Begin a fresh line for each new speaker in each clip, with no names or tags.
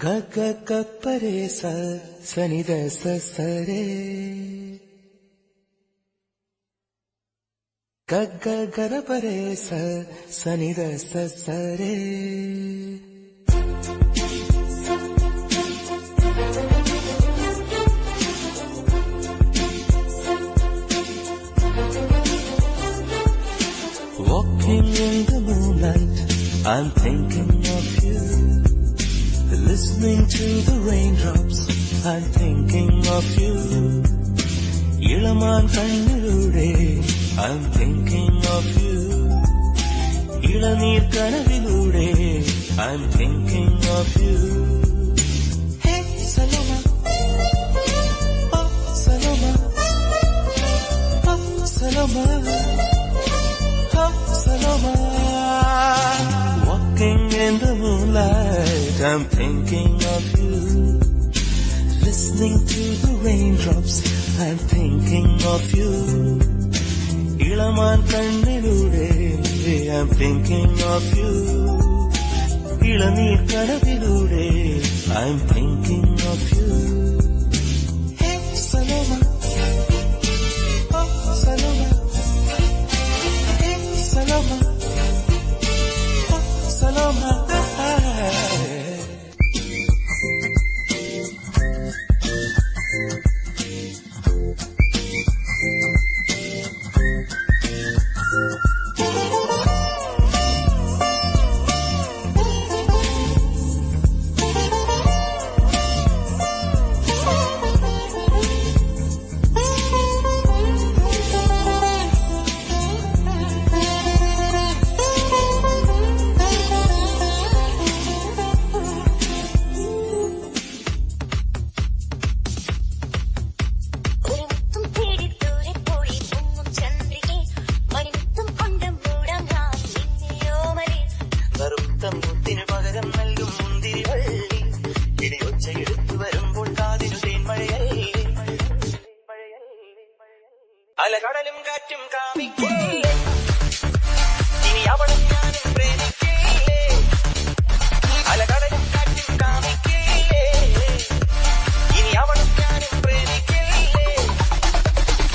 க க க பரே ச சனித ச சரே க க கர பரே ச சனித ச சரே Walking in the moonlight, I'm thinking of you. Listening to the raindrops, I'm thinking of you. Ilaman kannilude, I'm thinking of you. Ilanir kanavilude, I'm thinking of you. Hey Saloma, oh Saloma, oh Saloma, oh Saloma. Walking in the moonlight, I'm thinking of you. Listening to the raindrops, I'm thinking of you. Ilaman kannilude, I'm thinking of you. Ilanir kanavilude, I'm thinking of you. Hey Saloma, oh Saloma, hey Saloma, oh Saloma.
അലകടലും കാറ്റും കാമിക്കില്ലേ ഇനി അവളും ഞാനും പ്രേമിക്കില്ലേ അലകടലും കാറ്റും കാമിക്കില്ലേ ഇനി അവളും ഞാനും പ്രേമിക്കില്ലേ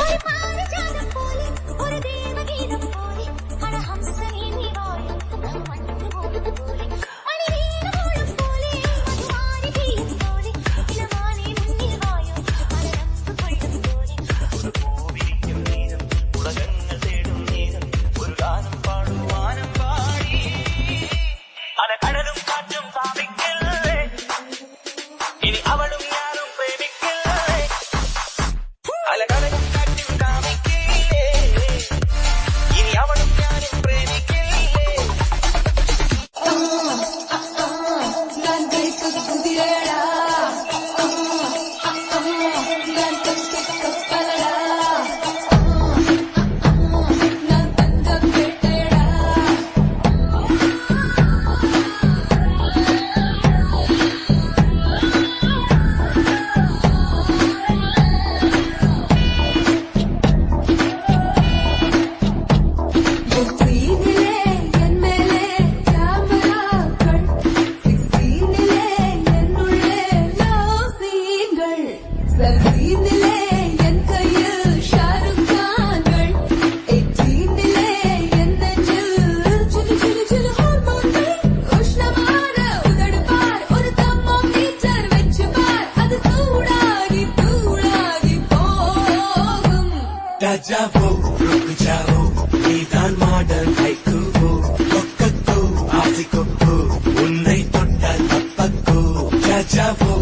ഒരു പാരിജാതം പോലെ ഒരു ദേവഗീതം പോലെ ഹരഹംസനീ വായും മഞ്ഞു പോലെ മണിനീലമോളം പോലെ മധുവാരി തീയും പോലെ ഇലവാനി മുന്നിൽ വായും പലരമ്പ് കൊള്ളും പോലെ ഉലകങ്ങൾ തേടും നേരം ഒരു ഗാനം പാടും വാനം പാടി അലകടലും കാറ്റും കാമിക്കില്ലേ ഇനി അവളും ഞാനും പ്രേമിക്കില്ലേ അലകടലും കാറ്റും കാമിക്കില്ലേ ഇനി അവളും ഞാനും പ്രേമിക്കില്ലേ
நான் கைக்கு குதிரடா நான் கட்டி கப்பலடா நான் தங்க பேட்டையடா வெற்றியிலே என் மேலே கேமராக்கள் 16இலே என்னுள்ளே லவ் சீன்கள் 17இலே என் கையில் ஷாருக் கான்கள் 18இலே என் நெஞ்சில் சிலு சிலு சிலு ஹார்மோன்கள் உஷ்ணமான உதடு பார் ஒரு தெர்மோமீட்டர் வச்சு பார் அது சூடாகி தூளாகி போகும்
Dajavo, ruk jao, nidan modern haiku, kokko, asikko, unnai totta tappakko. Dajavo,